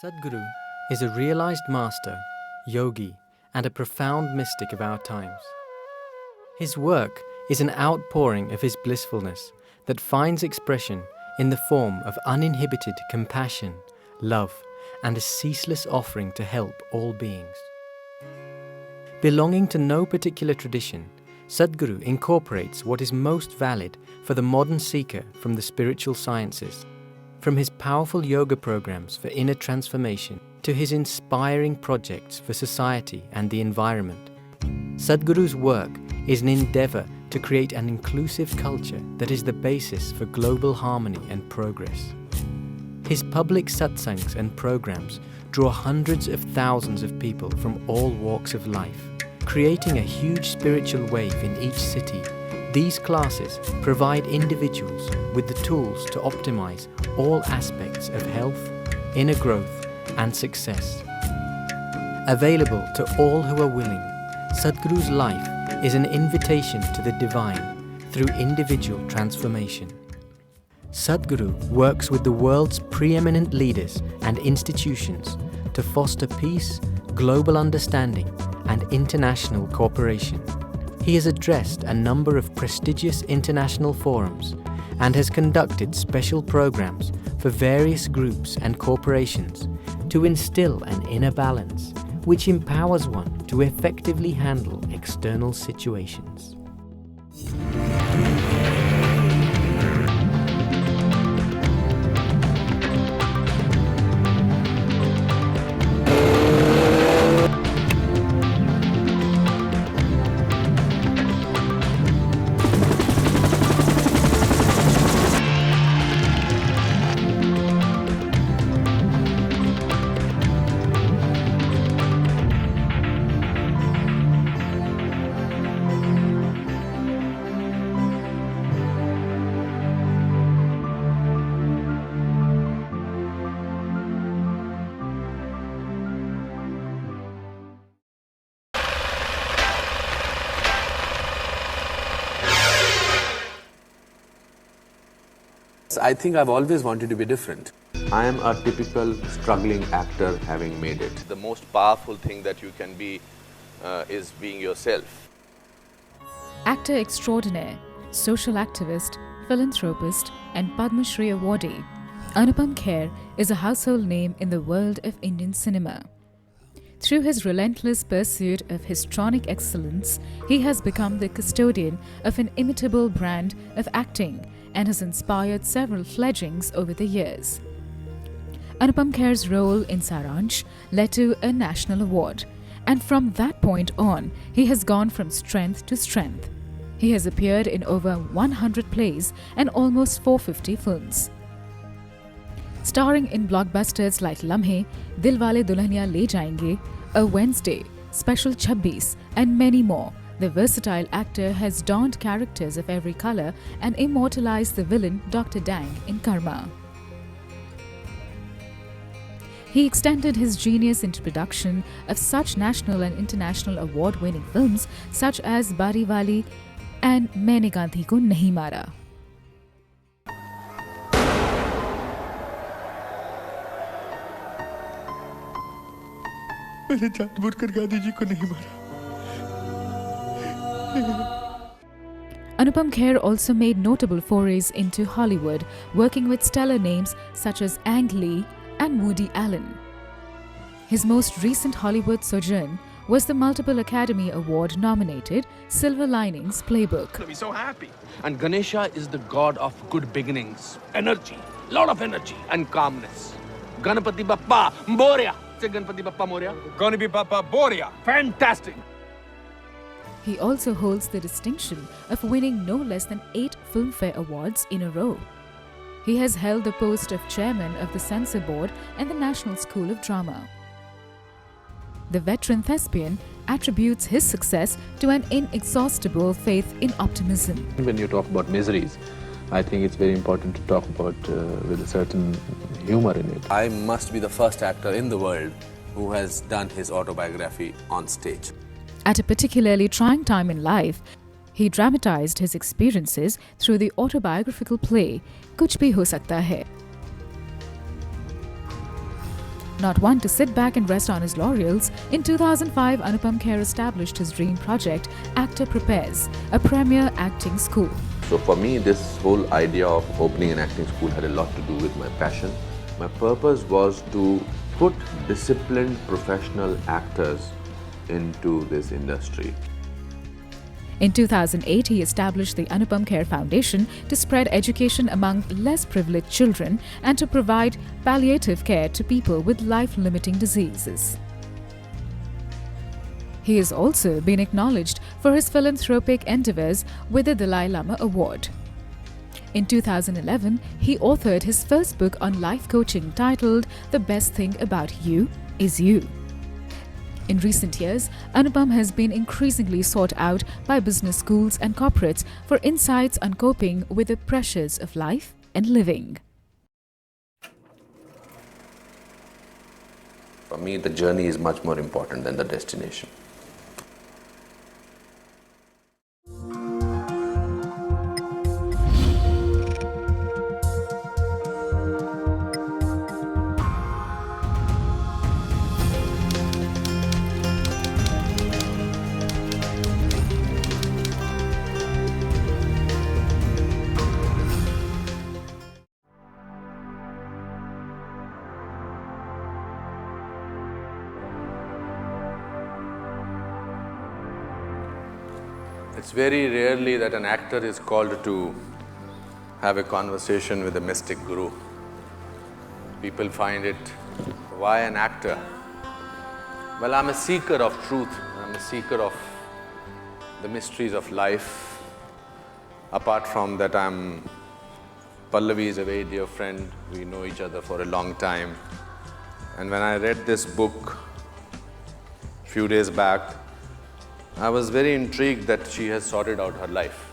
Sadhguru is a realized master, yogi, and a profound mystic of our times. His work is an outpouring of his blissfulness that finds expression in the form of uninhibited compassion, love, and a ceaseless offering to help all beings. Belonging to no particular tradition, Sadhguru incorporates what is most valid for the modern seeker from the spiritual sciences. From his powerful yoga programs for inner transformation to his inspiring projects for society and the environment, Sadhguru's work is an endeavor to create an inclusive culture that is the basis for global harmony and progress. His public satsangs and programs draw hundreds of thousands of people from all walks of life, creating a huge spiritual wave in each city. These classes provide individuals with the tools to optimize all aspects of health, inner growth, and success. Available to all who are willing, Sadhguru's life is an invitation to the divine through individual transformation. Sadhguru works with the world's preeminent leaders and institutions to foster peace, global understanding, and international cooperation. He has addressed a number of prestigious international forums and has conducted special programs for various groups and corporations to instill an inner balance which empowers one to effectively handle external situations. I think I've always wanted to be different. I am a typical struggling actor having made it. The most powerful thing that you can be is being yourself. Actor extraordinaire, social activist, philanthropist, and Padma Shri awardee, Anupam Kher is a household name in the world of Indian cinema. Through his relentless pursuit of histrionic excellence, he has become the custodian of an imitable brand of acting and has inspired several fledglings over the years. Anupam Kher's role in Saransh led to a national award, and from that point on, he has gone from strength to strength. He has appeared in over 100 plays and almost 450 films. Starring in blockbusters like Lamhe, Dilwale Dulhaniya Le Jayenge, A Wednesday, Special 26, and many more, the versatile actor has donned characters of every color and immortalized the villain Dr. Dang in Karma. He extended his genius into production of such national and international award-winning films such as Bari Wali and Maine Gandhi Ko Nahi Mara. मैंने जानबूझकर गांधी जी को नहीं मारा। Anupam Kher also made notable forays into Hollywood, working with stellar names such as Ang Lee and Woody Allen. His most recent Hollywood sojourn was the multiple Academy Award-nominated Silver Linings Playbook. To be so happy. And Ganesha is the god of good beginnings, energy, lot of energy and calmness. Ganapati Bappa Moria. Say Ganapati Bappa Moria. Ganapati Bappa Moria. Fantastic. He also holds the distinction of winning no less than 8 Filmfare Awards in a row. He has held the post of chairman of the Censor Board and the National School of Drama. The veteran thespian attributes his success to an inexhaustible faith in optimism. When you talk about miseries, I think it's very important to talk about with a certain humor in it. I must be the first actor in the world who has done his autobiography on stage. At a particularly trying time in life, he dramatized his experiences through the autobiographical play Kuch Bhi Ho Sakta Hai. Not one to sit back and rest on his laurels, in 2005 Anupam Kher established his dream project, Actor Prepares, a premier acting school. So for me, this whole idea of opening an acting school had a lot to do with my passion. My purpose was to put disciplined professional actors into this industry. In 2008, he established the Anupam Kher Foundation to spread education among less privileged children and to provide palliative care to people with life-limiting diseases. He has also been acknowledged for his philanthropic endeavors with the Dalai Lama Award. In 2011, he authored his first book on life coaching titled The Best Thing About You Is You. In recent years, Anupam has been increasingly sought out by business schools and corporates for insights on coping with the pressures of life and living. For me, the journey is much more important than the destination. It's very rarely that an actor is called to have a conversation with a mystic guru. People find it, why an actor? Well, I'm a seeker of truth, I'm a seeker of the mysteries of life. Apart from that, Pallavi is a very dear friend, we know each other for a long time. And when I read this book a few days back, I was very intrigued that she has sorted out her life.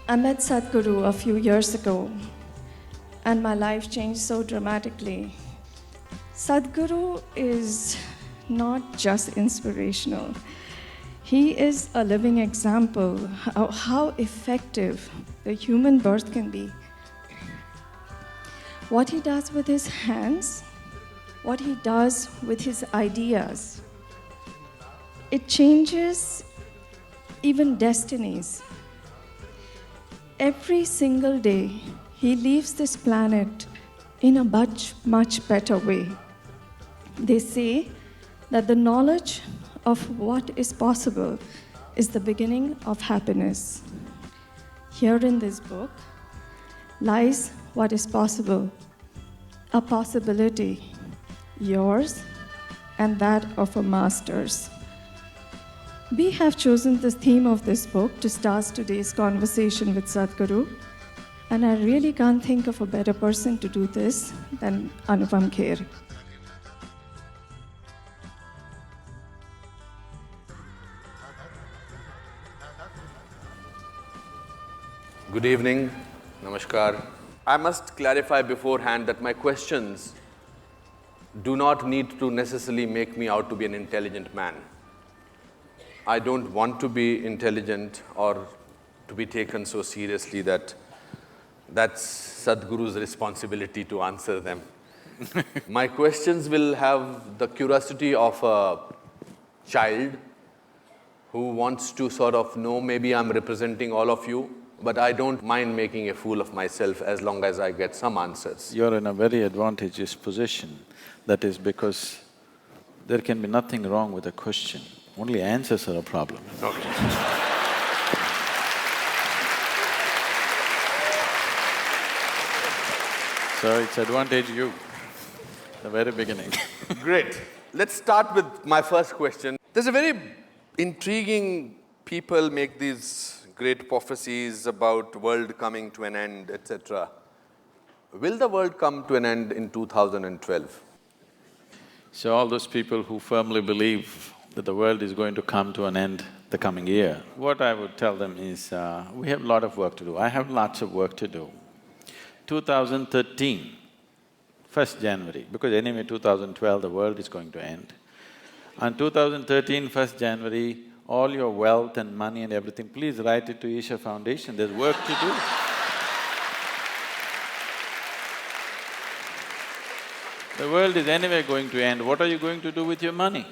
I met Sadhguru a few years ago and my life changed so dramatically. Sadhguru is not just inspirational. He is a living example of how effective the human birth can be. What he does with his hands, what he does with his ideas, it changes even destinies. Every single day, he leaves this planet in a much, much better way. They say that the knowledge of what is possible is the beginning of happiness. Here in this book lies what is possible, a possibility, yours and that of a master's. We have chosen the theme of this book to start today's conversation with Sadhguru, and I really can't think of a better person to do this than Anupam Kher. Good evening, namaskar. I must clarify beforehand that my questions do not need to necessarily make me out to be an intelligent man. I don't want to be intelligent or to be taken so seriously that that's Sadhguru's responsibility to answer them. My questions will have the curiosity of a child who wants to sort of know, maybe I'm representing all of you, but I don't mind making a fool of myself as long as I get some answers. You're in a very advantageous position. That is because there can be nothing wrong with a question, only answers are a problem. Okay. So it's advantage you, the very beginning. Great. Let's start with my first question. There's a very intriguing… people make these great prophecies about world coming to an end, etc. Will the world come to an end in 2012? So all those people who firmly believe that the world is going to come to an end the coming year, what I would tell them is, we have a lot of work to do. I have lots of work to do. 2013, 1st January, because anyway 2012 the world is going to end. On 2013, 1st January, all your wealth and money and everything, please write it to Isha Foundation, there's work to do. The world is anyway going to end, what are you going to do with your money?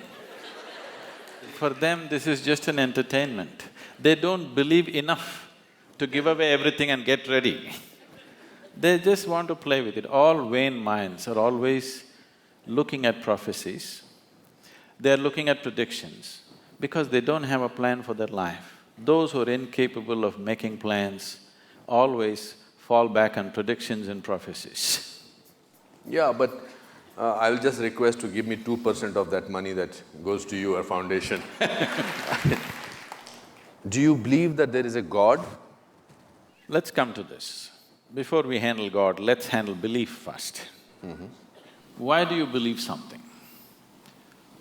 For them, this is just an entertainment. They don't believe enough to give away everything and get ready. They just want to play with it. All vain minds are always looking at prophecies. They're looking at predictions because they don't have a plan for their life. Those who are incapable of making plans always fall back on predictions and prophecies. Yeah, but I'll just request to give me 2% of that money that goes to your foundation. Do you believe that there is a God? Let's come to this. Before we handle God, let's handle belief first. Why do you believe something?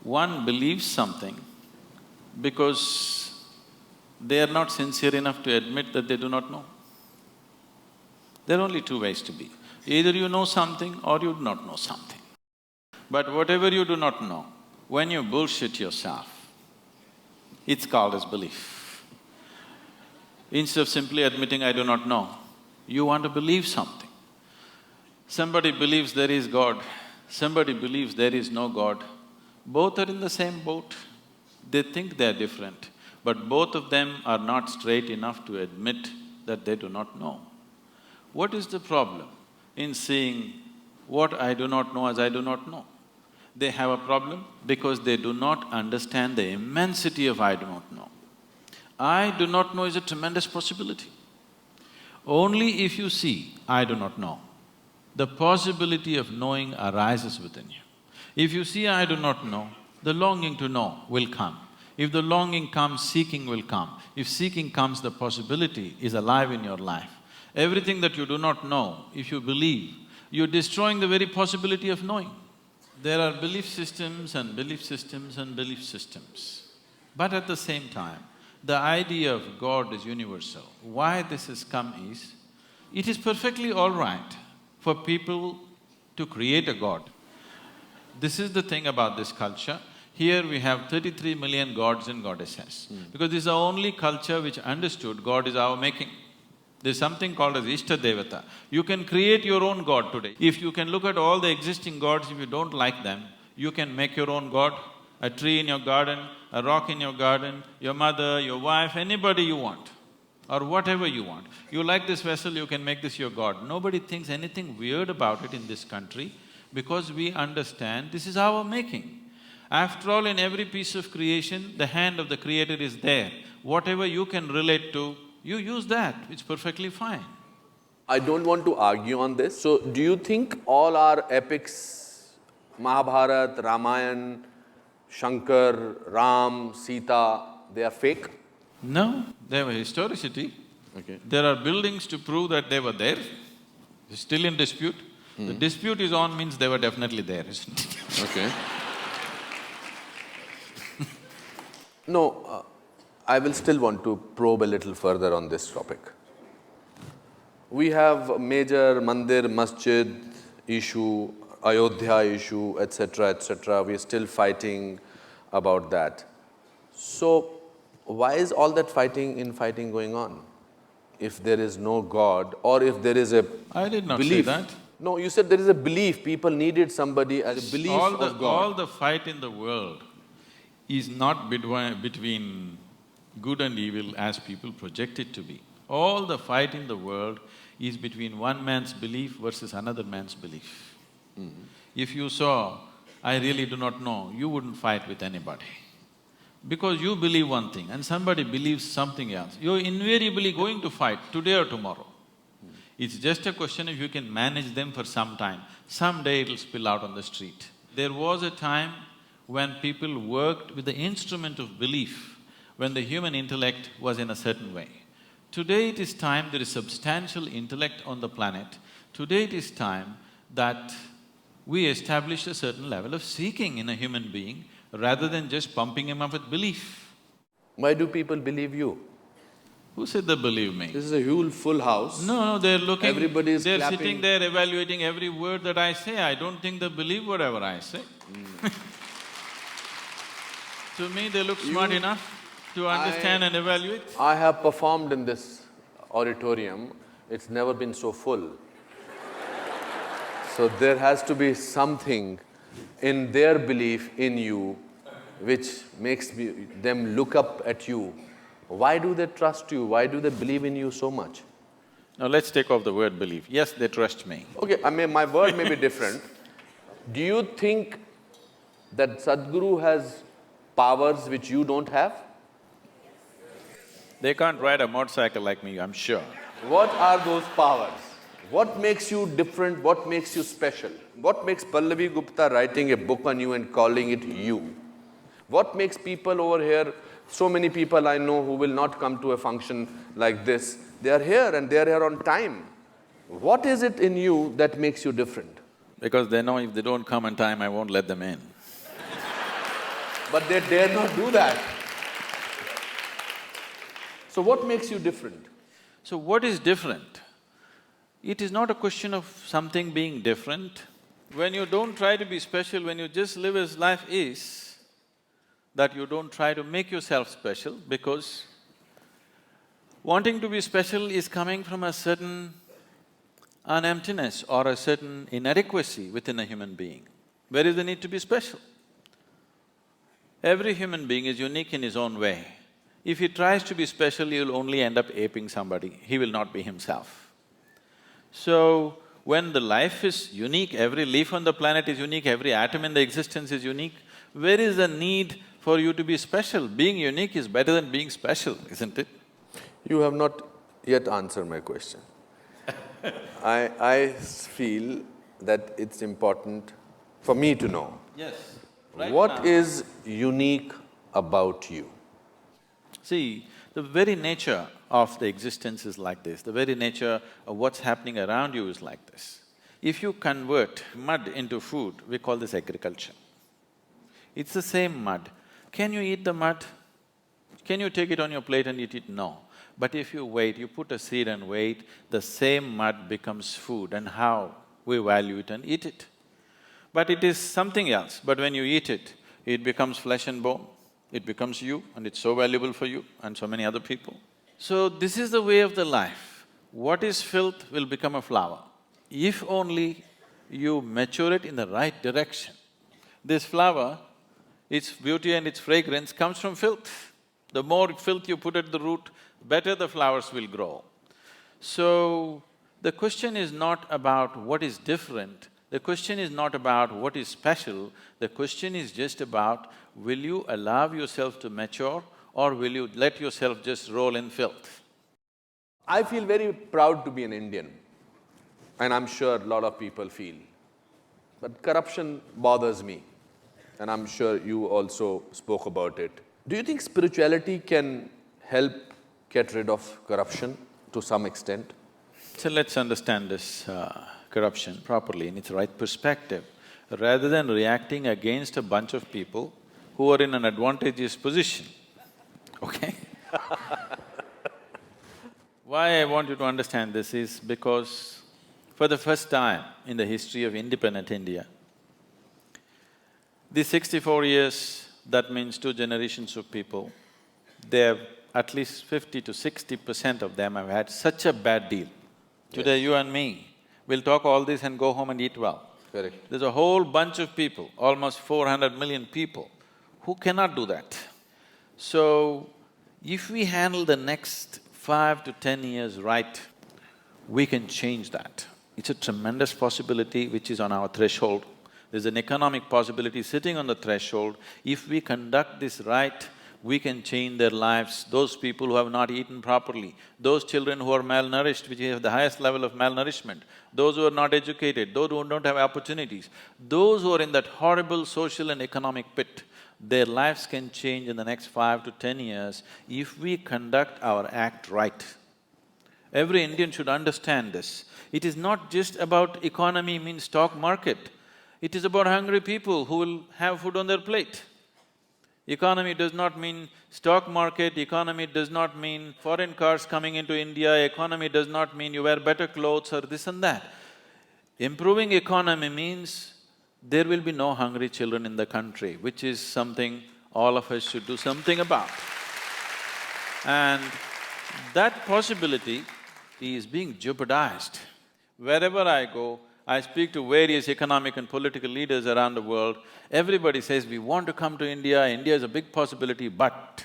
One believes something because they are not sincere enough to admit that they do not know. There are only two ways to be. Either you know something or you do not know something. But whatever you do not know, when you bullshit yourself, it's called as belief. Instead of simply admitting, I do not know, you want to believe something. Somebody believes there is God, somebody believes there is no God. Both are in the same boat. They think they're different, but both of them are not straight enough to admit that they do not know. What is the problem in seeing what I do not know as I do not know? They have a problem because they do not understand the immensity of I do not know. I do not know is a tremendous possibility. Only if you see I do not know, the possibility of knowing arises within you. If you see I do not know, the longing to know will come. If the longing comes, seeking will come. If seeking comes, the possibility is alive in your life. Everything that you do not know, if you believe, you're destroying the very possibility of knowing. There are belief systems and belief systems and belief systems. But at the same time, the idea of God is universal. Why this has come is, it is perfectly all right for people to create a God. This is the thing about this culture. Here we have 33 million gods and goddesses. Because this is the only culture which understood God is our making. There's something called as Ishta Devata. You can create your own God today. If you can look at all the existing gods, if you don't like them, you can make your own God. A tree in your garden, a rock in your garden, your mother, your wife, anybody you want, or whatever you want. You like this vessel, you can make this your God. Nobody thinks anything weird about it in this country because we understand this is our making. After all, in every piece of creation, the hand of the Creator is there. Whatever you can relate to, you use that, it's perfectly fine. I don't want to argue on this. So, do you think all our epics, Mahabharata, Ramayana, Shankar, Ram, Sita, they are fake? No, they have a historicity. Okay. There are buildings to prove that they were there. It's still in dispute. The dispute is on means they were definitely there, isn't it? Okay. No, I will still want to probe a little further on this topic. We have a major mandir, masjid issue, Ayodhya issue, etc. We are still fighting about that. So, why is all that fighting going on? If there is no God or if there is a I did not belief. say that. No, you said there is a belief, people needed somebody as a belief of God. All the fight in the world is not between good and evil as people project it to be. All the fight in the world is between one man's belief versus another man's belief. If you saw, I really do not know, you wouldn't fight with anybody. Because you believe one thing and somebody believes something else, you're invariably going to fight today or tomorrow. It's just a question if you can manage them for some time. Someday it'll spill out on the street. There was a time when people worked with the instrument of belief, when the human intellect was in a certain way. Today it is time there is substantial intellect on the planet. Today it is time that we establish a certain level of seeking in a human being rather than just pumping him up with belief. Why do people believe you? Who said they believe me? This is a huge full house. No, they're looking… Everybody is they're clapping. sitting there evaluating every word that I say. I don't think they believe whatever I say. To me, they look smart enough to understand and evaluate. I have performed in this auditorium, it's never been so full. So there has to be something in their belief in you which makes them look up at you. Why do they trust you? Why do they believe in you so much? Now let's take off the word belief. Yes, they trust me. Okay, I mean, my word may be different. Do you think that Sadhguru has powers which you don't have? They can't ride a motorcycle like me, I'm sure. What are those powers? What makes you different? What makes you special? What makes Pallavi Gupta writing a book on you and calling it you? What makes people over here, so many people I know who will not come to a function like this, they are here and they are here on time. What is it in you that makes you different? Because they know if they don't come on time, I won't let them in. But they dare not do that. So what makes you different? So what is different? It is not a question of something being different. When you don't try to be special, when you just live as life is, that you don't try to make yourself special, because wanting to be special is coming from a certain an emptiness or a certain inadequacy within a human being. Where is the need to be special? Every human being is unique in his own way. If he tries to be special, he'll only end up aping somebody, he will not be himself. So, when the life is unique, every leaf on the planet is unique, every atom in the existence is unique, where is the need for you to be special? Being unique is better than being special, isn't it? You have not yet answered my question. I feel that it's important for me to know. Yes. Right What now, is unique about you? see, the very nature of the existence is like this, the very nature of what's happening around you is like this. If you convert mud into food, we call this agriculture. It's the same mud. Can you eat the mud? Can you take it on your plate and eat it? No. But if you wait, you put a seed and wait, the same mud becomes food, and how we value it and eat it. But it is something else, but when you eat it, it becomes flesh and bone, it becomes you, and it's so valuable for you and so many other people. So this is the way of the life. What is filth will become a flower, if only you mature it in the right direction. This flower, its beauty and its fragrance comes from filth. The more filth you put at the root, better the flowers will grow. So, the question is not about what is different, the question is not about what is special, the question is just about, will you allow yourself to mature or will you let yourself just roll in filth? I feel very proud to be an Indian, and I'm sure a lot of people feel. But corruption bothers me, and I'm sure you also spoke about it. Do you think spirituality can help get rid of corruption to some extent? So let's understand this corruption properly in its right perspective. Rather than reacting against a bunch of people who are in an advantageous position, okay? Why I want you to understand this is because for the first time in the history of independent India, these 64 years, that means 2 generations of people, they have at least 50 to 60% of them have had such a bad deal. Today you and me will talk all this and go home and eat well. Correct. There's a whole bunch of people, almost 400 million people, who cannot do that. So, if we handle the next 5 to 10 years right, we can change that. It's a tremendous possibility which is on our threshold. There's an economic possibility sitting on the threshold. If we conduct this right, we can change their lives. Those people who have not eaten properly, those children who are malnourished, which have the highest level of malnourishment, those who are not educated, those who don't have opportunities, those who are in that horrible social and economic pit, their lives can change in the next 5 to 10 years if we conduct our act right. Every Indian should understand this. It is not just about economy means stock market, it is about hungry people who will have food on their plate. Economy does not mean stock market, economy does not mean foreign cars coming into India, economy does not mean you wear better clothes or this and that. Improving economy means there will be no hungry children in the country, which is something all of us should do something about. And that possibility is being jeopardized. Wherever I go, I speak to various economic and political leaders around the world, everybody says, we want to come to India, India is a big possibility, but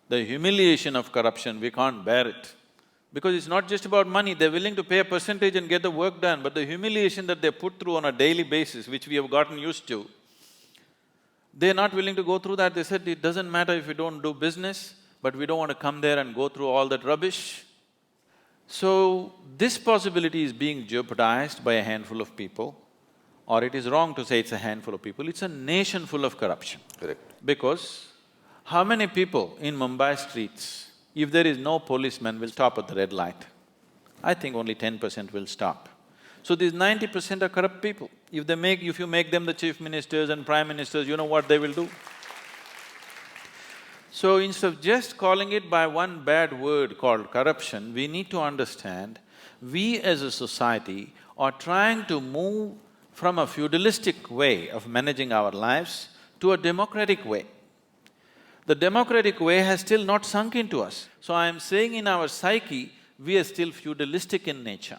the humiliation of corruption, we can't bear it. Because it's not just about money, they're willing to pay a percentage and get the work done, but the humiliation that they put through on a daily basis, which we have gotten used to, they're not willing to go through that. They said, it doesn't matter if we don't do business, but we don't want to come there and go through all that rubbish. So, this possibility is being jeopardized by a handful of people, or it is wrong to say it's a handful of people, it's a nation full of corruption. Correct. Because how many people in Mumbai streets, if there is no policeman, will stop at the red light? I think only 10% will stop. So these 90% are corrupt people. If you make them the chief ministers and prime ministers, you know what they will do? So instead of just calling it by one bad word called corruption, we need to understand, we as a society are trying to move from a feudalistic way of managing our lives to a democratic way. The democratic way has still not sunk into us. So I am saying in our psyche, we are still feudalistic in nature,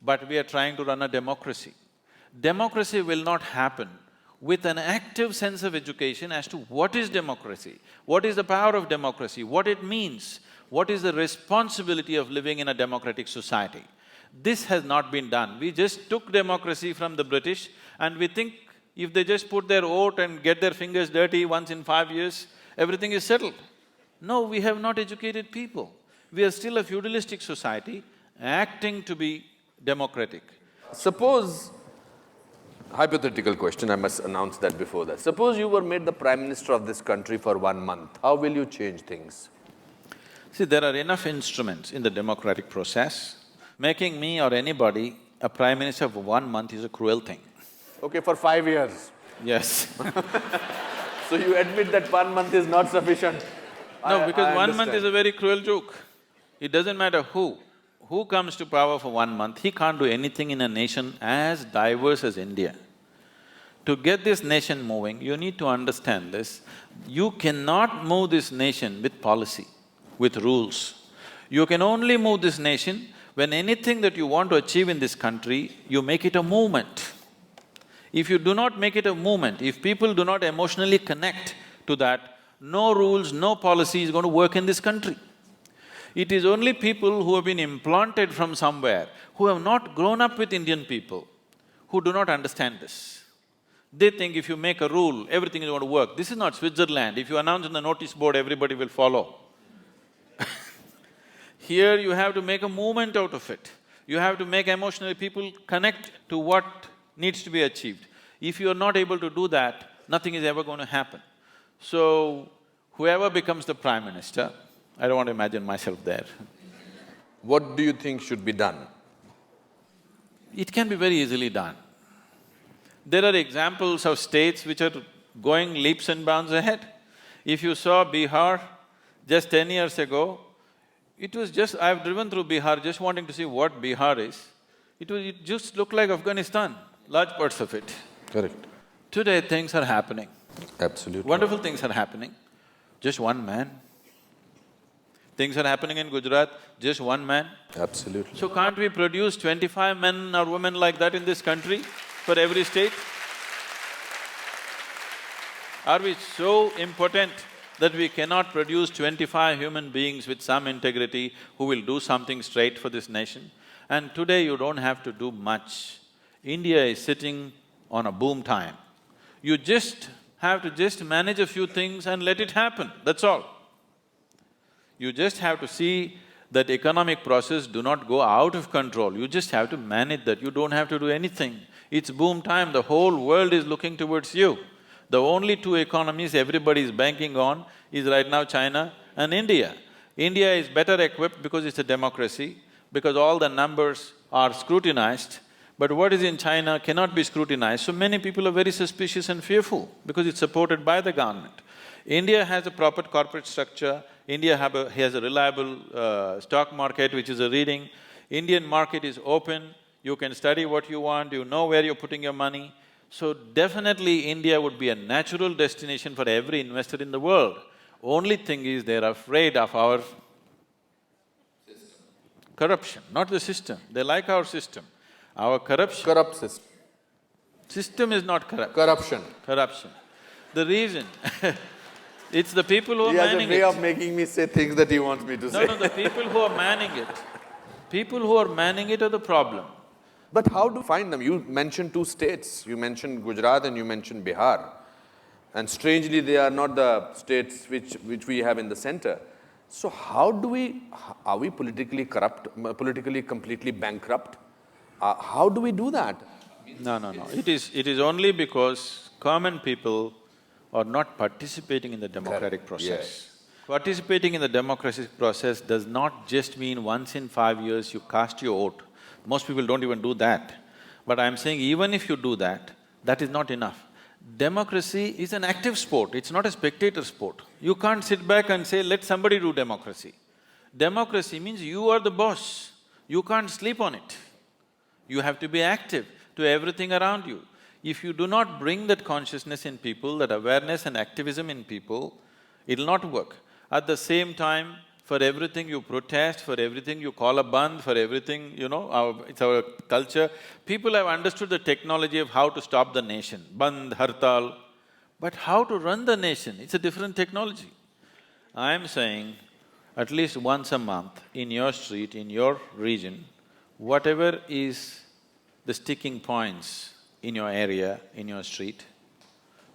but we are trying to run a democracy. Democracy will not happen with an active sense of education as to what is democracy, what is the power of democracy, what it means, what is the responsibility of living in a democratic society. This has not been done. We just took democracy from the British and we think if they just put their vote and get their fingers dirty once in 5 years, everything is settled. No, we have not educated people. We are still a feudalistic society acting to be democratic. Suppose, hypothetical question, I must announce that before that. Suppose you were made the Prime Minister of this country for 1 month, how will you change things? See, there are enough instruments in the democratic process. Making me or anybody a Prime Minister for 1 month is a cruel thing. Okay, for 5 years. Yes. So you admit that 1 month is not sufficient? No, because I 1 month understand. is a very cruel joke. It doesn't matter who comes to power for 1 month, he can't do anything in a nation as diverse as India. To get this nation moving, you need to understand this. You cannot move this nation with policy, with rules. You can only move this nation when anything that you want to achieve in this country, you make it a movement. If you do not make it a movement, if people do not emotionally connect to that, no rules, no policy is going to work in this country. It is only people who have been implanted from somewhere, who have not grown up with Indian people, who do not understand this. They think if you make a rule, everything is going to work. This is not Switzerland. If you announce on the notice board, everybody will follow. Here you have to make a movement out of it. You have to make emotionally people connect to what needs to be achieved. If you are not able to do that, nothing is ever going to happen. So, whoever becomes the Prime Minister, I don't want to imagine myself there. What do you think should be done? It can be very easily done. There are examples of states which are going leaps and bounds ahead. If you saw Bihar just 10 years ago, it was just… I've driven through Bihar just wanting to see what Bihar is. It just looked like Afghanistan, large parts of it. Correct. Today things are happening. Absolutely. Wonderful things are happening. Just one man. Things are happening in Gujarat, just one man. Absolutely. So can't we produce 25 men or women like that in this country for every state? Are we so impotent that we cannot produce 25 human beings with some integrity who will do something straight for this nation? And today you don't have to do much. India is sitting on a boom time. You just have to just manage a few things and let it happen, that's all. You just have to see that economic process do not go out of control, you just have to manage that, you don't have to do anything. It's boom time, the whole world is looking towards you. The only two economies everybody is banking on is right now China and India. India is better equipped because it's a democracy, because all the numbers are scrutinized, but what is in China cannot be scrutinized, so many people are very suspicious and fearful because it's supported by the government. India has a proper corporate structure, India has a reliable stock market which is a reading, Indian market is open, you can study what you want, you know where you're putting your money. So definitely India would be a natural destination for every investor in the world. Only thing is they're afraid of our corruption, not the system. They like our system. Our corruption… Corrupt system. System is not corrupt. Corruption. Corruption. The reason it's the people who are He has a manning way it. of making me say things that he wants me to say. No, the people who are manning it. People who are manning it are the problem. But how do you find them? You mentioned two states. You mentioned Gujarat and you mentioned Bihar. And strangely, they are not the states which we have in the center. So how do we… are we politically corrupt, politically completely bankrupt? How do we do that? No. It is only because common people are not participating in the democratic process. Yes. Participating in the democratic process does not just mean once in 5 years you cast your vote. Most people don't even do that. But I'm saying even if you do that, that is not enough. Democracy is an active sport, it's not a spectator sport. You can't sit back and say, let somebody do democracy. Democracy means you are the boss, you can't sleep on it. You have to be active to everything around you. If you do not bring that consciousness in people, that awareness and activism in people, it'll not work. At the same time, for everything you protest, for everything you call a bandh, for everything, it's our culture. People have understood the technology of how to stop the nation, bandh, hartal. But how to run the nation, it's a different technology. I'm saying, at least once a month, in your street, in your region, whatever is the sticking points in your area, in your street,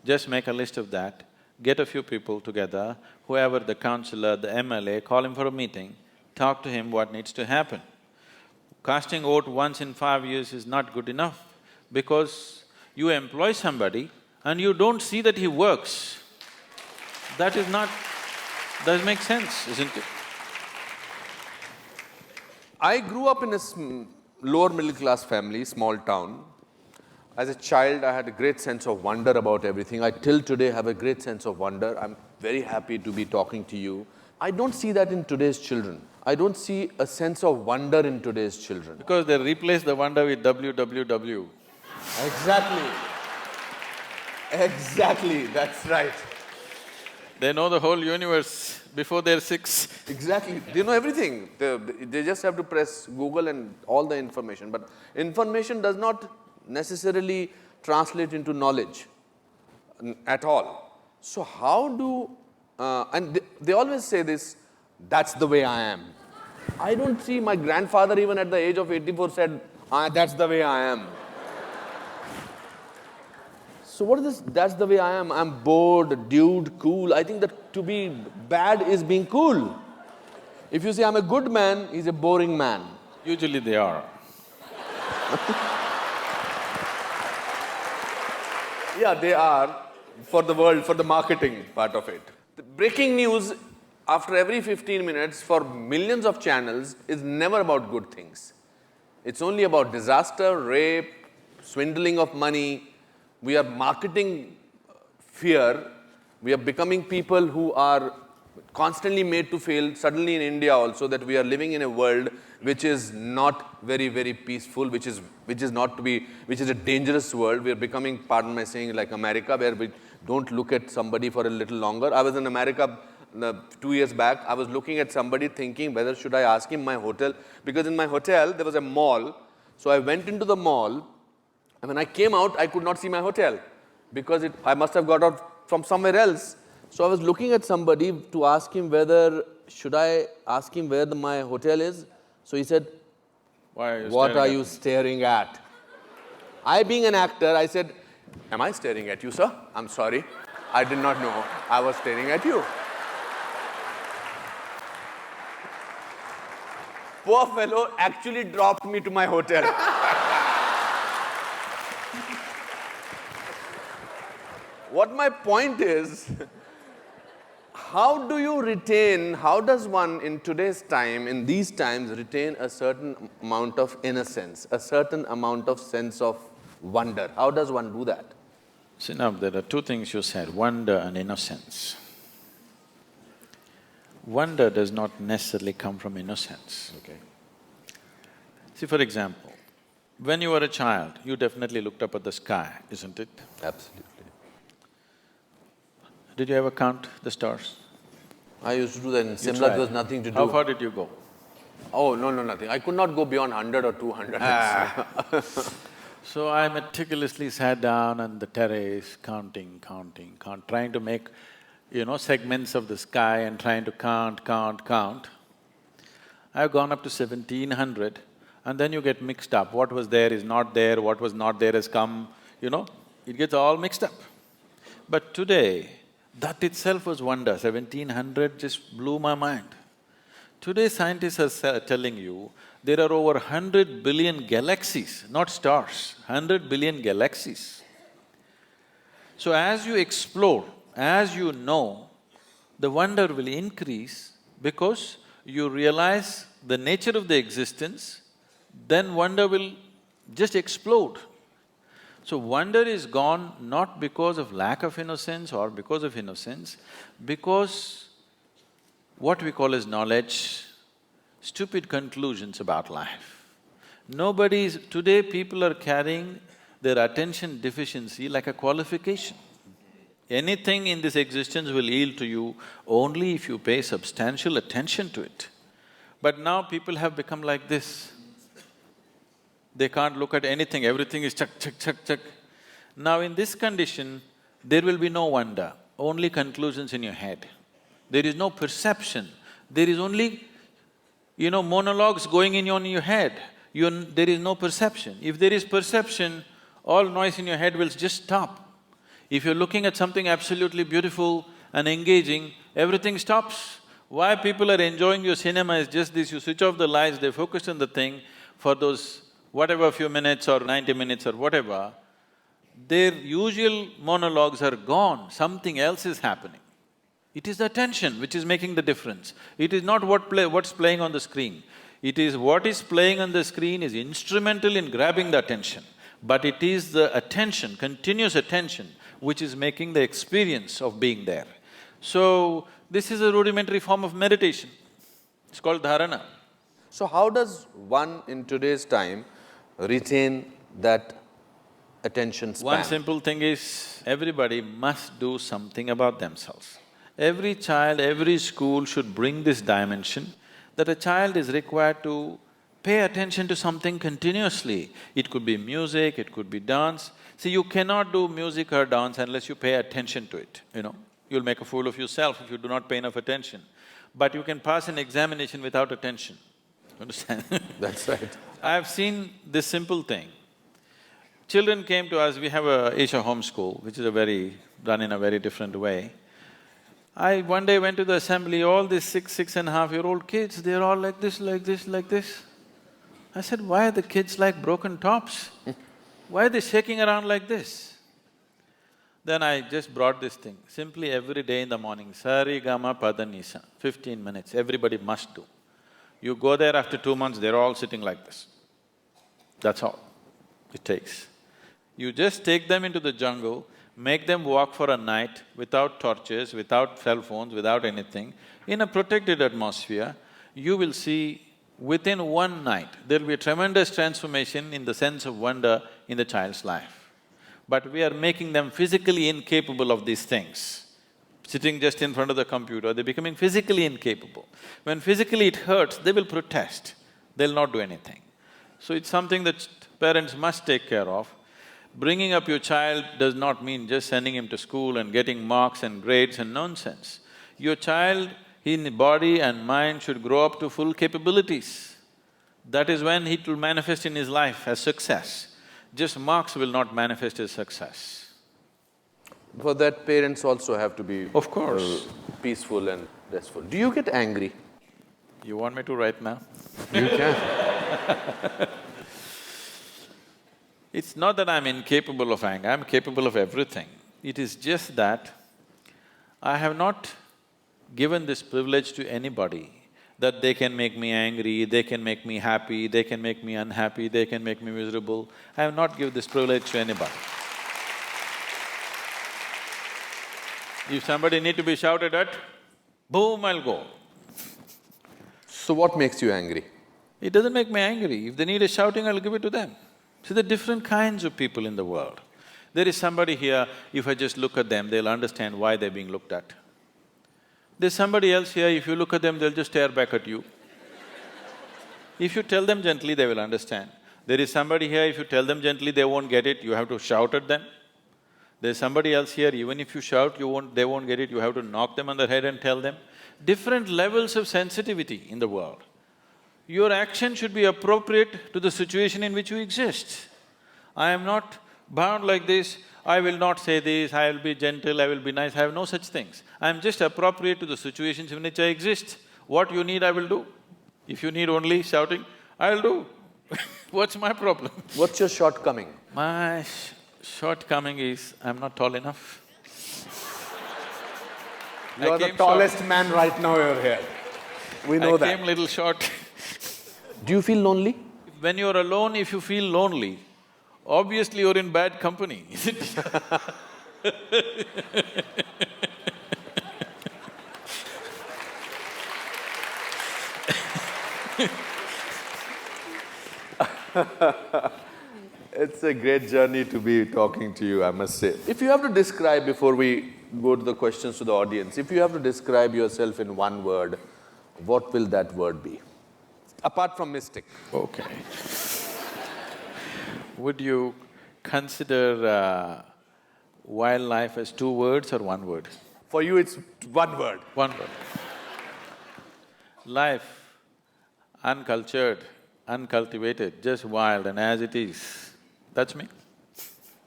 just make a list of that, get a few people together, whoever the councillor, the MLA, call him for a meeting, talk to him what needs to happen. Casting vote once in 5 years is not good enough because you employ somebody and you don't see that he works. That is not… doesn't make sense, isn't it? I grew up in a lower middle class family, small town. As a child, I had a great sense of wonder about everything. I till today have a great sense of wonder. I'm very happy to be talking to you. I don't see that in today's children. I don't see a sense of wonder in today's children. Because they replace the wonder with www. Exactly. Exactly, that's right. They know the whole universe before they're 6. Exactly, they know everything. They just have to press Google and all the information. But information does not necessarily translate into knowledge at all. So how do… and they always say this, that's the way I am. I don't see… my grandfather even at the age of 84 said, that's the way I am. So what is this, that's the way I am? I'm bored, dude, cool. I think that to be bad is being cool. If you say I'm a good man, he's a boring man. Usually they are. Yeah, they are, for the world, for the marketing part of it. The breaking news after every 15 minutes for millions of channels is never about good things. It's only about disaster, rape, swindling of money. We are marketing fear. We are becoming people who are constantly made to feel, suddenly in India also, that we are living in a world which is not very, very peaceful, which is a dangerous world. We are becoming, pardon my saying, like America, where we don't look at somebody for a little longer. I was in America 2 years back. I was looking at somebody thinking whether should I ask him my hotel, because in my hotel there was a mall. So I went into the mall, and when I came out, I could not see my hotel because I must have got out from somewhere else. So I was looking at somebody to ask him whether should I ask him where my hotel is. So he said, what are you staring at? I, being an actor, I said, am I staring at you, sir? I'm sorry. I did not know I was staring at you. Poor fellow actually dropped me to my hotel. What my point is, how does one in today's time, in these times, retain a certain amount of innocence, a certain amount of sense of wonder? How does one do that? See, now there are two things you said, wonder and innocence. Wonder does not necessarily come from innocence. Okay. See, for example, when you were a child, you definitely looked up at the sky, isn't it? Absolutely. Did you ever count the stars? I used to do that in You Simla. tried. There was nothing to do. How far did you go? Oh, no, no, nothing. I could not go beyond 100 or 200. So I meticulously sat down on the terrace, counting, trying to make, segments of the sky and trying to count. I've gone up to 1700, and then you get mixed up. What was there is not there, what was not there has come, it gets all mixed up. But today, that itself was wonder. 1700 just blew my mind. Today scientists are telling you there are over 100 billion galaxies, not stars, 100 billion galaxies. So as you explore, as you know, the wonder will increase because you realize the nature of the existence, then wonder will just explode. So wonder is gone not because of lack of innocence or because of innocence, because what we call as knowledge, stupid conclusions about life. Today people are carrying their attention deficiency like a qualification. Anything in this existence will yield to you only if you pay substantial attention to it. But now people have become like this. They can't look at anything, everything is check. Now in this condition, there will be no wonder, only conclusions in your head. There is no perception, there is only, monologues going on in your head. There is no perception. If there is perception, all noise in your head will just stop. If you're looking at something absolutely beautiful and engaging, everything stops. Why people are enjoying your cinema is just this, you switch off the lights, they focus on the thing for those whatever few minutes or 90 minutes or whatever, their usual monologues are gone, something else is happening. It is the attention which is making the difference. It is not what's playing on the screen. It is what is playing on the screen is instrumental in grabbing the attention. But it is the attention, continuous attention, which is making the experience of being there. So, this is a rudimentary form of meditation. It's called dharana. So how does one in today's time retain that attention span? One simple thing is, everybody must do something about themselves. Every child, every school should bring this dimension that a child is required to pay attention to something continuously. It could be music, it could be dance. See, you cannot do music or dance unless you pay attention to it, You'll make a fool of yourself if you do not pay enough attention. But you can pass an examination without attention, understand? That's right. I've seen this simple thing. Children came to us, we have a Isha home school, which is done in a very different way. I one day went to the assembly, all these 6.5-year-old kids, they're all like this. I said, why are the kids like broken tops? Why are they shaking around like this? Then I just brought this thing, simply every day in the morning, Sari Gama Pada Nisa, 15 minutes, everybody must do. You go there after 2 months, they're all sitting like this. That's all it takes. You just take them into the jungle, make them walk for a night without torches, without cell phones, without anything, in a protected atmosphere, you will see within one night, there'll be a tremendous transformation in the sense of wonder in the child's life. But we are making them physically incapable of these things. Sitting just in front of the computer, they're becoming physically incapable. When physically it hurts, they will protest, they'll not do anything. So it's something that parents must take care of. Bringing up your child does not mean just sending him to school and getting marks and grades and nonsense. Your child in body and mind should grow up to full capabilities. That is when it will manifest in his life as success. Just marks will not manifest as success. For that, parents also have to be… Of course. Peaceful and restful. Do you get angry? You want me to right now? You can. It's not that I'm incapable of anger, I'm capable of everything. It is just that I have not given this privilege to anybody that they can make me angry, they can make me happy, they can make me unhappy, they can make me miserable. I have not given this privilege to anybody. If somebody need to be shouted at, boom, I'll go. So what makes you angry? It doesn't make me angry. If they need a shouting, I'll give it to them. See, there are different kinds of people in the world. There is somebody here, if I just look at them, they'll understand why they're being looked at. There's somebody else here, if you look at them, they'll just stare back at you. If you tell them gently, they will understand. There is somebody here, if you tell them gently, they won't get it, you have to shout at them. There's somebody else here, even if you shout, they won't get it, you have to knock them on the head and tell them. Different levels of sensitivity in the world. Your action should be appropriate to the situation in which you exist. I am not bound like this, I will not say this, I will be gentle, I will be nice, I have no such things. I am just appropriate to the situations in which I exist. What you need, I will do. If you need only shouting, I'll do. What's my problem? What's your shortcoming? My shortcoming is, I'm not tall enough. You're the tallest man right now you're here. We know that. I came little short. Do you feel lonely? When you're alone, if you feel lonely, obviously you're in bad company, isn't it? It's a great journey to be talking to you, I must say. If you have to describe, before we go to the questions to the audience, if you have to describe yourself in one word, what will that word be? Apart from mystic. Okay. Would you consider wildlife as 2 words or 1 word? For you, it's one word. 1 word. Life, uncultured, uncultivated, just wild and as it is. That's me.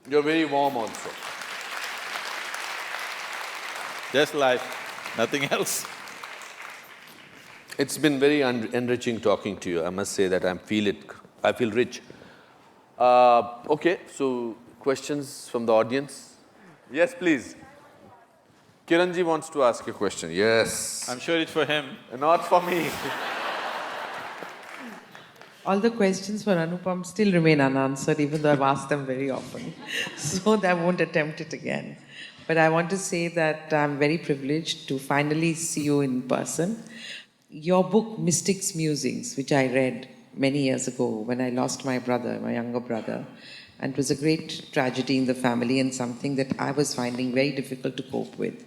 You're very warm also. Just life, nothing else. It's been very enriching talking to you. I must say that I feel rich. Okay, so questions from the audience? Yes, please. Kiranji wants to ask a question. Yes. I'm sure it's for him. Not for me. All the questions for Anupam still remain unanswered, even though I've asked them very often. So I won't attempt it again. But I want to say that I'm very privileged to finally see you in person. Your book, Mystic's Musings, which I read many years ago when I lost my brother, my younger brother, and it was a great tragedy in the family and something that I was finding very difficult to cope with.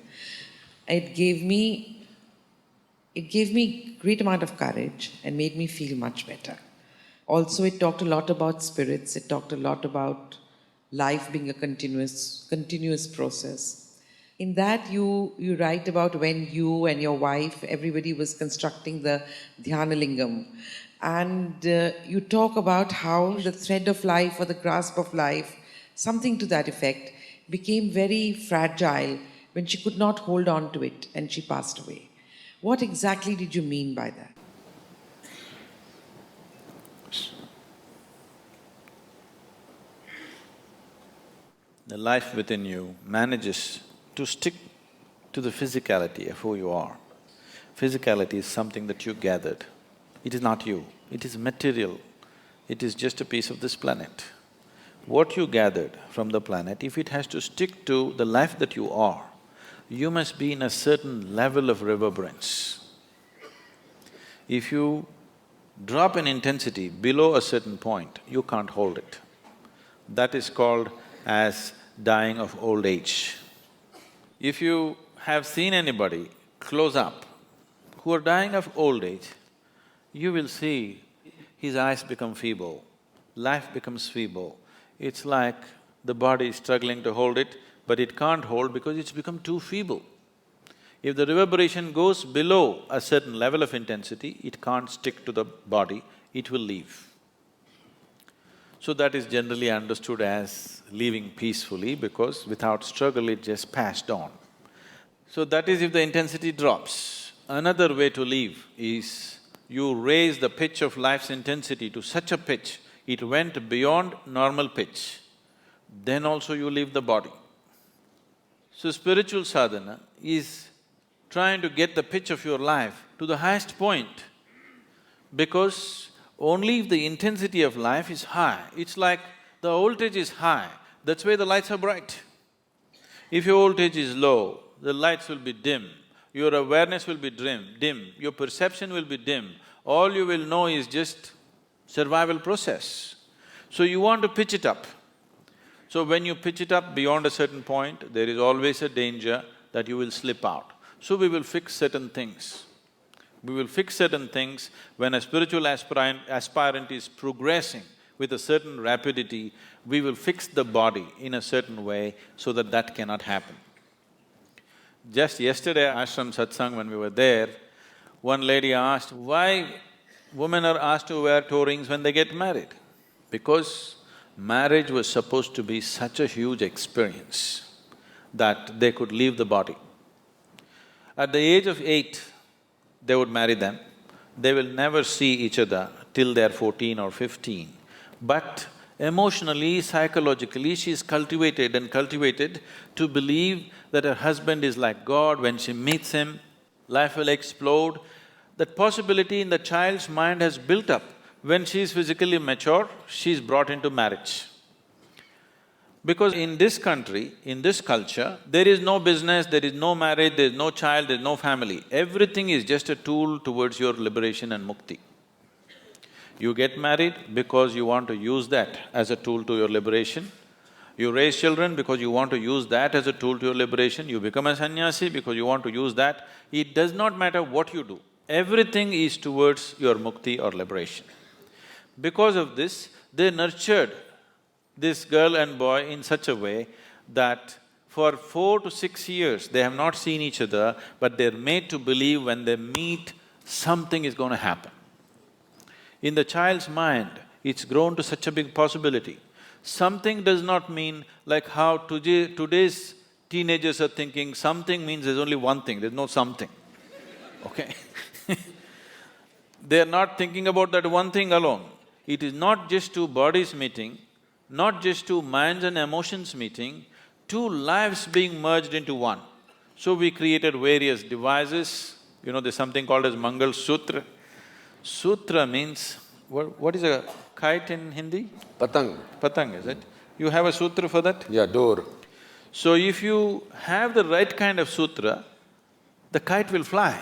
It gave me great amount of courage and made me feel much better. Also, it talked a lot about spirits, it talked a lot about life being a continuous process. In that, you write about when you and your wife, everybody was constructing the Dhyana Lingam. And you talk about how the thread of life or the grasp of life, something to that effect, became very fragile when she could not hold on to it and she passed away. What exactly did you mean by that? The life within you manages to stick to the physicality of who you are. Physicality is something that you gathered. It is not you, it is material, it is just a piece of this planet. What you gathered from the planet, if it has to stick to the life that you are, you must be in a certain level of reverberance. If you drop an intensity below a certain point, you can't hold it. That is called as dying of old age. If you have seen anybody close up who are dying of old age, you will see his eyes become feeble, life becomes feeble. It's like the body is struggling to hold it, but it can't hold because it's become too feeble. If the reverberation goes below a certain level of intensity, it can't stick to the body, it will leave. So that is generally understood as leaving peacefully because without struggle it just passed on. So that is if the intensity drops. Another way to leave is you raise the pitch of life's intensity to such a pitch, it went beyond normal pitch, then also you leave the body. So spiritual sadhana is trying to get the pitch of your life to the highest point because only if the intensity of life is high, it's like the voltage is high, that's why the lights are bright. If your voltage is low, the lights will be dim, your awareness will be dim, your perception will be dim, all you will know is just survival process. So you want to pitch it up. So when you pitch it up beyond a certain point, there is always a danger that you will slip out. So we will fix certain things. We will fix certain things. When a spiritual aspirant is progressing with a certain rapidity, we will fix the body in a certain way so that that cannot happen. Just yesterday, ashram satsang, when we were there, one lady asked, why women are asked to wear toe rings when they get married? Because marriage was supposed to be such a huge experience that they could leave the body. At the age of 8, they would marry them. They will never see each other till they're 14 or 15. But emotionally, psychologically, she is cultivated and cultivated to believe that her husband is like God. When she meets him, life will explode. That possibility in the child's mind has built up. When she is physically mature, she is brought into marriage. Because in this country, in this culture, there is no business, there is no marriage, there is no child, there is no family. Everything is just a tool towards your liberation and mukti. You get married because you want to use that as a tool to your liberation. You raise children because you want to use that as a tool to your liberation. You become a sannyasi because you want to use that. It does not matter what you do. Everything is towards your mukti or liberation. Because of this, they nurtured this girl and boy in such a way that for 4 to 6 years, they have not seen each other, but they're made to believe when they meet, something is going to happen. In the child's mind, it's grown to such a big possibility. Something does not mean like how today's teenagers are thinking, something means there's only one thing, there's no something, okay? They're not thinking about that one thing alone. It is not just two bodies meeting, not just two minds and emotions meeting, two lives being merged into one. So we created various devices, there's something called as Mangal Sutra. Sutra means… what is a kite in Hindi? Patang. Patang, is it? You have a sutra for that? Yeah, door. So if you have the right kind of sutra, the kite will fly.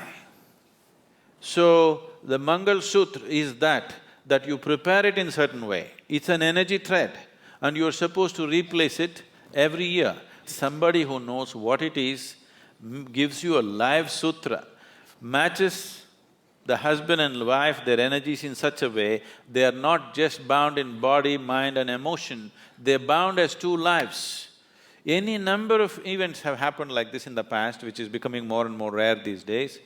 So the Mangal Sutra is that you prepare it in certain way. It's an energy thread and you're supposed to replace it every year. Somebody who knows what it is gives you a live sutra, matches the husband and wife, their energies in such a way, they are not just bound in body, mind and emotion, they're bound as two lives. Any number of events have happened like this in the past, which is becoming more and more rare these days.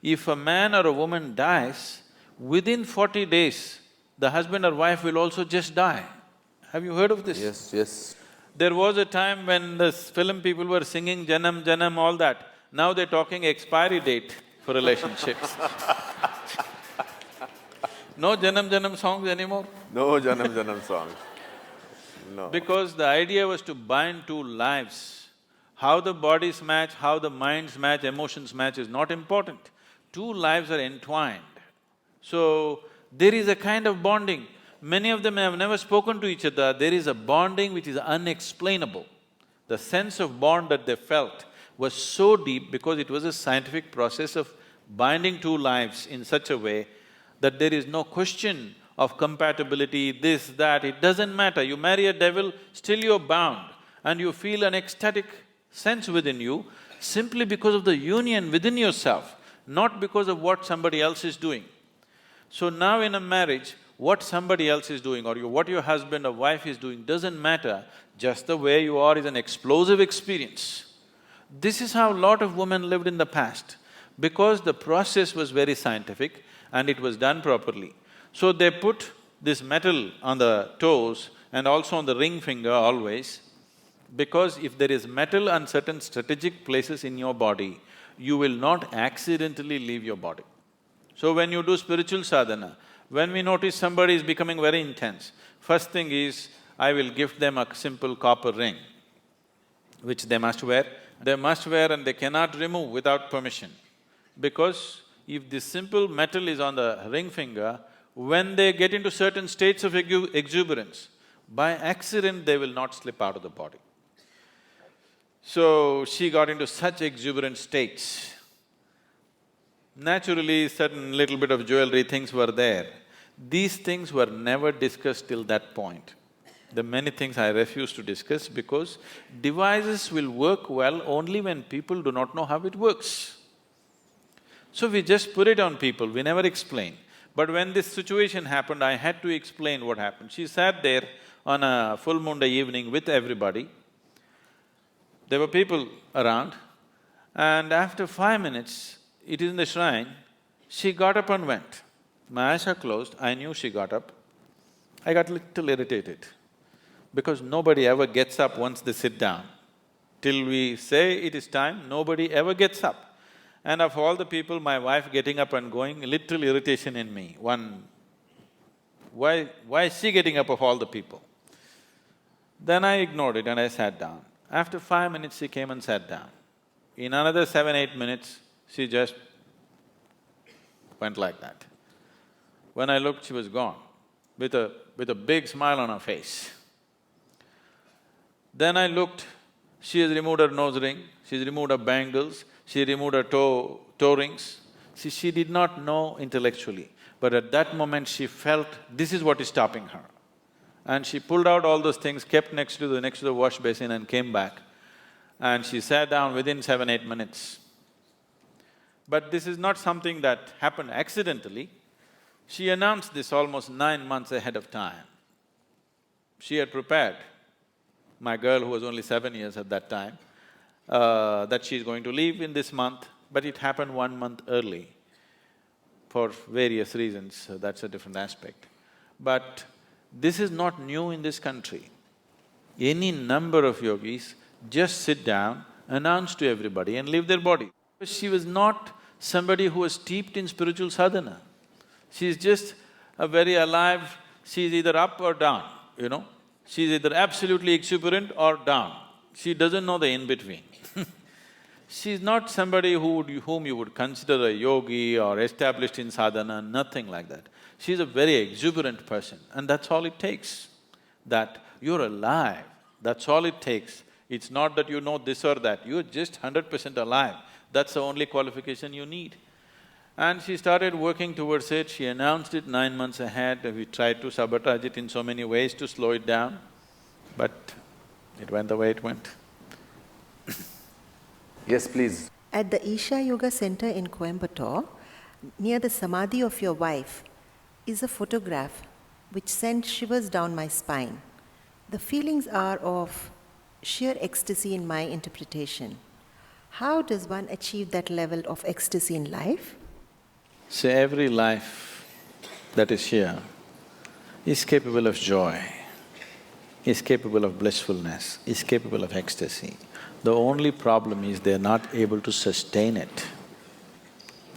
If a man or a woman dies, within 40 days, the husband or wife will also just die. Have you heard of this? Yes, yes. There was a time when the film people were singing Janam, Janam, all that. Now they're talking expiry date for relationships. No Janam, Janam songs anymore? No Janam Janam songs. No. Because the idea was to bind two lives. How the bodies match, how the minds match, emotions match is not important. Two lives are entwined. So, there is a kind of bonding. Many of them have never spoken to each other, there is a bonding which is unexplainable. The sense of bond that they felt was so deep because it was a scientific process of binding two lives in such a way that there is no question of compatibility, this, that, it doesn't matter. You marry a devil, still you're bound and you feel an ecstatic sense within you simply because of the union within yourself, not because of what somebody else is doing. So now in a marriage, what somebody else is doing or what your husband or wife is doing doesn't matter, just the way you are is an explosive experience. This is how a lot of women lived in the past, because the process was very scientific and it was done properly. So they put this metal on the toes and also on the ring finger always, because if there is metal on certain strategic places in your body, you will not accidentally leave your body. So when you do spiritual sadhana, when we notice somebody is becoming very intense, first thing is, I will gift them a simple copper ring, which they must wear. They must wear and they cannot remove without permission. Because if this simple metal is on the ring finger, when they get into certain states of exuberance, by accident they will not slip out of the body. So, she got into such exuberant states. Naturally, certain little bit of jewelry things were there. These things were never discussed till that point. The many things I refuse to discuss because devices will work well only when people do not know how it works. So we just put it on people, we never explain. But when this situation happened, I had to explain what happened. She sat there on a full moon day evening with everybody. There were people around, and after 5 minutes, it is in the shrine, she got up and went. My eyes are closed, I knew she got up. I got little irritated, because nobody ever gets up once they sit down. Till we say it is time, nobody ever gets up. And of all the people, my wife getting up and going, little irritation in me. Why is she getting up of all the people? Then I ignored it and I sat down. After 5 minutes, she came and sat down. In another 7, 8 minutes, she just went like that. When I looked, she was gone, with a big smile on her face. Then I looked, she has removed her nose ring, she's removed her bangles, she removed her toe rings. See, she did not know intellectually, but at that moment she felt this is what is stopping her. And she pulled out all those things, kept next to the wash basin and came back. And she sat down within 7, 8 minutes. But this is not something that happened accidentally. She announced this almost 9 months ahead of time. She had prepared my girl, who was only 7 years at that time, that she's going to leave in this month, but it happened 1 month early for various reasons, so that's a different aspect. But this is not new in this country. Any number of yogis just sit down, announce to everybody and leave their body. She was not somebody who was steeped in spiritual sadhana. She's just a very alive, she's either up or down, you know. She's either absolutely exuberant or down. She doesn't know the in-between. She's not somebody whom you would consider a yogi or established in sadhana, nothing like that. She's a very exuberant person, and that's all it takes. That you're alive, that's all it takes. It's not that you know this or that, you're just 100% alive. That's the only qualification you need. And she started working towards it, she announced it 9 months ahead, we tried to sabotage it in so many ways to slow it down, but it went the way it went. Yes, please. At the Isha Yoga Center in Coimbatore, near the Samadhi of your wife, is a photograph which sent shivers down my spine. The feelings are of sheer ecstasy in my interpretation. How does one achieve that level of ecstasy in life? So every life that is here is capable of joy, is capable of blissfulness, is capable of ecstasy. The only problem is they're not able to sustain it.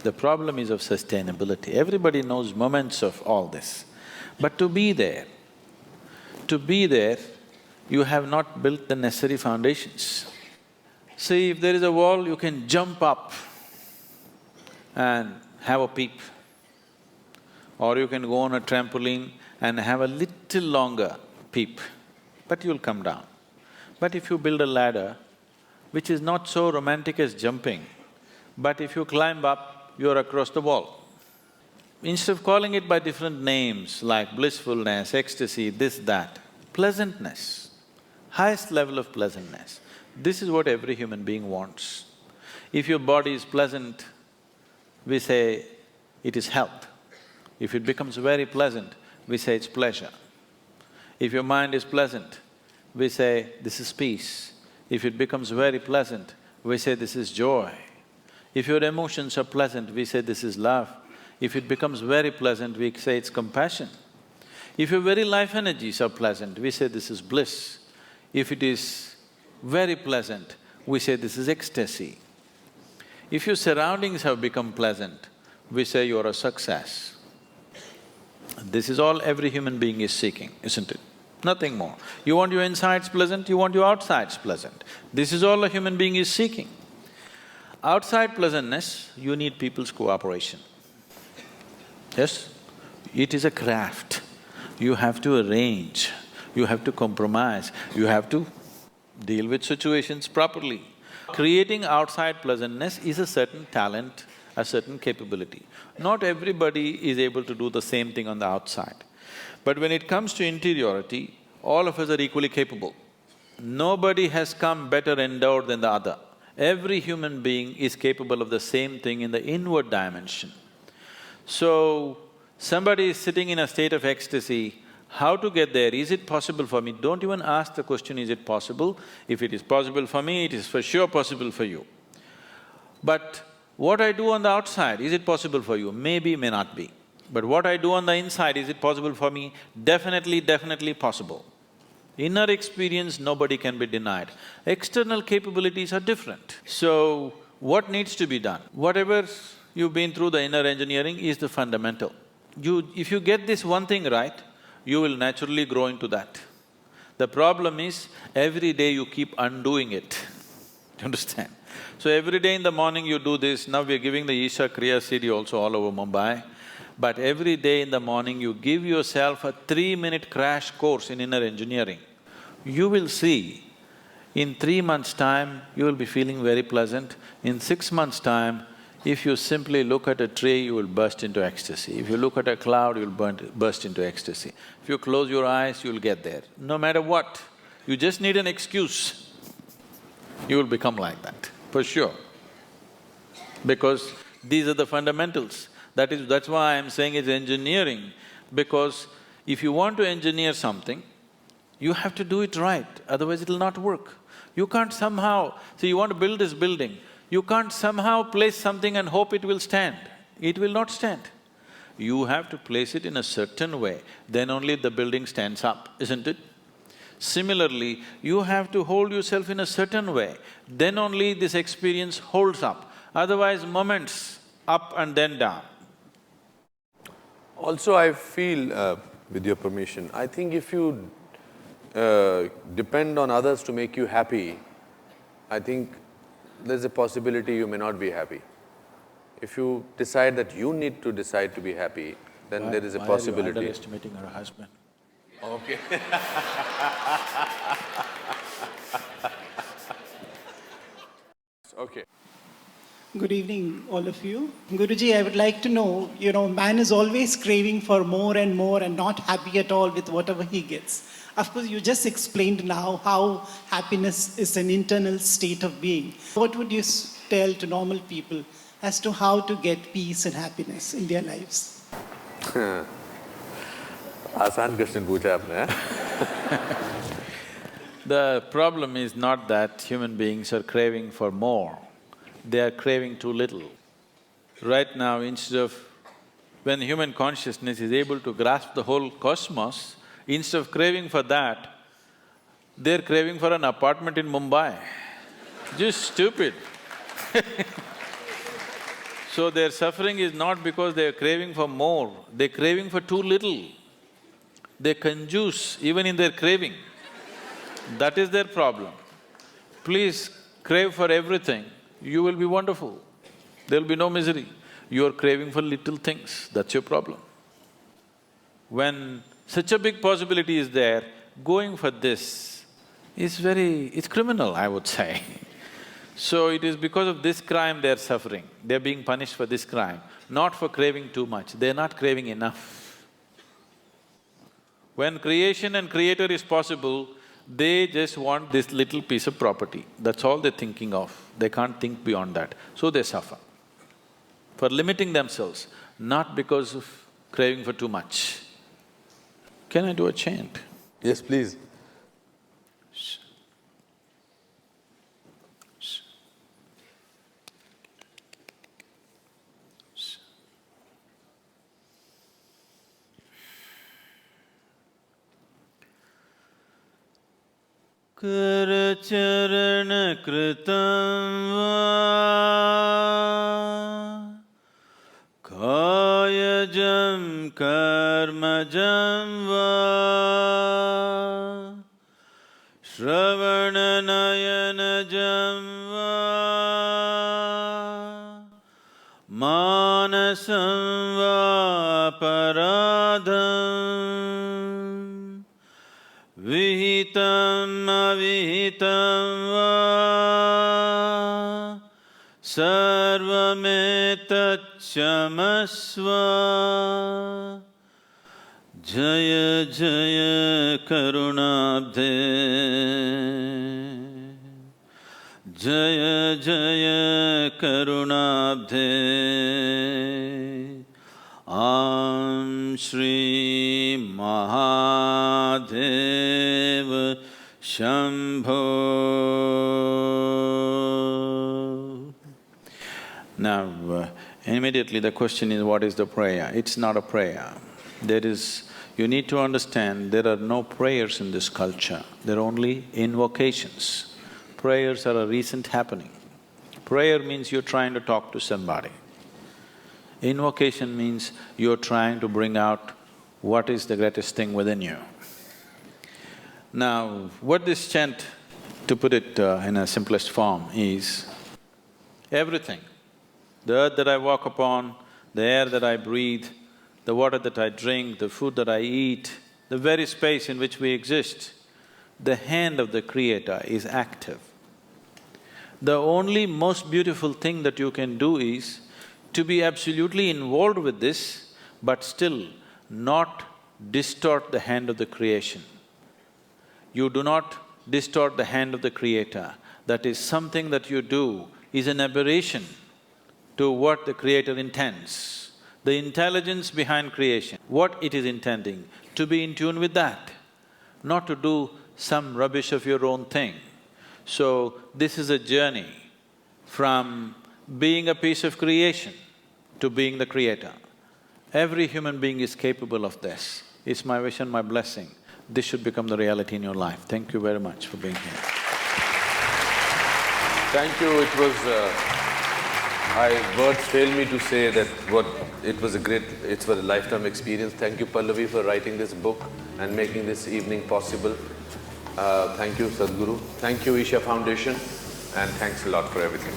The problem is of sustainability. Everybody knows moments of all this. But to be there, you have not built the necessary foundations. See, if there is a wall, you can jump up and have a peep. Or you can go on a trampoline and have a little longer peep, but you'll come down. But if you build a ladder, which is not so romantic as jumping, but if you climb up, you're across the wall. Instead of calling it by different names like blissfulness, ecstasy, this, that, pleasantness, highest level of pleasantness, this is what every human being wants. If your body is pleasant, we say it is health. If it becomes very pleasant, we say it's pleasure. If your mind is pleasant, we say this is peace. If it becomes very pleasant, we say this is joy. If your emotions are pleasant, we say this is love. If it becomes very pleasant, we say it's compassion. If your very life energies are pleasant, we say this is bliss. If it is very pleasant, we say this is ecstasy. If your surroundings have become pleasant, we say you're a success. This is all every human being is seeking, isn't it? Nothing more. You want your insides pleasant, you want your outsides pleasant. This is all a human being is seeking. Outside pleasantness, you need people's cooperation. Yes? It is a craft. You have to arrange, you have to compromise, you have to deal with situations properly. Creating outside pleasantness is a certain talent, a certain capability. Not everybody is able to do the same thing on the outside. But when it comes to interiority, all of us are equally capable. Nobody has come better endowed than the other. Every human being is capable of the same thing in the inward dimension. So, somebody is sitting in a state of ecstasy, how to get there? Is it possible for me? Don't even ask the question, is it possible? If it is possible for me, it is for sure possible for you. But what I do on the outside, is it possible for you? Maybe, may not be. But what I do on the inside, is it possible for me? Definitely, definitely possible. Inner experience, nobody can be denied. External capabilities are different. So, what needs to be done? Whatever you've been through, the inner engineering is the fundamental. If you get this one thing right, you will naturally grow into that. The problem is, every day you keep undoing it. Do you understand? So every day in the morning you do this, now we are giving the Isha Kriya CD also all over Mumbai. But every day in the morning you give yourself a 3-minute crash course in inner engineering. You will see, in 3 months' time, you will be feeling very pleasant. In 6 months' time, if you simply look at a tree, you will burst into ecstasy. If you look at a cloud, you will burst into ecstasy. If you close your eyes, you will get there. No matter what, you just need an excuse, you will become like that, for sure. Because these are the fundamentals. That's why I'm saying it's engineering, because if you want to engineer something, you have to do it right, otherwise it'll not work. You can't somehow… See, you want to build this building, you can't somehow place something and hope it will stand. It will not stand. You have to place it in a certain way, then only the building stands up, isn't it? Similarly, you have to hold yourself in a certain way, then only this experience holds up. Otherwise, moments up and then down. Also, I feel, with your permission, I think if you depend on others to make you happy, I think there's a possibility you may not be happy. If you decide that you need to decide to be happy, then there is a possibility… Why are you underestimating her husband? Okay. Okay. Good evening, all of you. Guruji, I would like to know, man is always craving for more and not happy at all with whatever he gets. Of course, you just explained now how happiness is an internal state of being. What would you tell to normal people as to how to get peace and happiness in their lives? आसान question पूछा आपने, The problem is not that human beings are craving for more, they are craving too little. Right now, instead of… when human consciousness is able to grasp the whole cosmos, instead of craving for that, they're craving for an apartment in Mumbai. Just stupid. So their suffering is not because they're craving for more, they're craving for too little. They conjuice even in their craving. That is their problem. Please crave for everything, you will be wonderful. There'll be no misery. You're craving for little things, that's your problem. When such a big possibility is there, going for this is it's criminal, I would say. So it is because of this crime they're suffering, they're being punished for this crime, not for craving too much, they're not craving enough. When creation and creator is possible, they just want this little piece of property, that's all they're thinking of, they can't think beyond that, so they suffer. For limiting themselves, not because of craving for too much. Can I do a chant? Yes, please. Kar charan kritam va kayajam karmajam va shravananayanajam va manasam va paradham vihitam avihitam va sarvametatchamasva jaya jaya karunabdhe Jaya Jaya Karunabdhe Am Shri Mahadeva Shambho. Now, immediately the question is, what is the prayer? It's not a prayer. You need to understand, there are no prayers in this culture, there are only invocations. Prayers are a recent happening. Prayer means you're trying to talk to somebody. Invocation means you're trying to bring out what is the greatest thing within you. Now, what this chant, to put it in a simplest form, is everything. The earth that I walk upon, the air that I breathe, the water that I drink, the food that I eat, the very space in which we exist, the hand of the Creator is active. The only most beautiful thing that you can do is to be absolutely involved with this, but still not distort the hand of the creation. You do not distort the hand of the Creator. That is, something that you do is an aberration to what the Creator intends. The intelligence behind creation, what it is intending, to be in tune with that, not to do some rubbish of your own thing. So, this is a journey from being a piece of creation to being the Creator. Every human being is capable of this. It's my wish and my blessing. This should become the reality in your life. Thank you very much for being here. Thank you. It was… words fail me to say that it was a lifetime experience. Thank you, Pallavi, for writing this book and making this evening possible. Thank you, Sadhguru. Thank you, Isha Foundation, and thanks a lot for everything.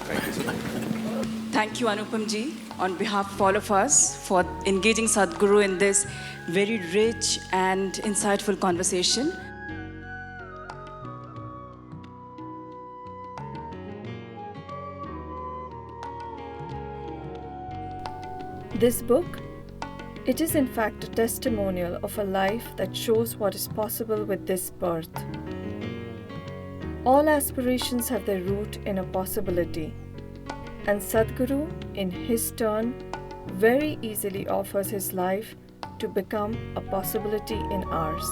Thank you so much. Thank you, Anupam ji, on behalf of all of us for engaging Sadhguru in this very rich and insightful conversation. This book, it is in fact a testimonial of a life that shows what is possible with this birth. All aspirations have their root in a possibility, and Sadhguru, in his turn, very easily offers his life to become a possibility in ours.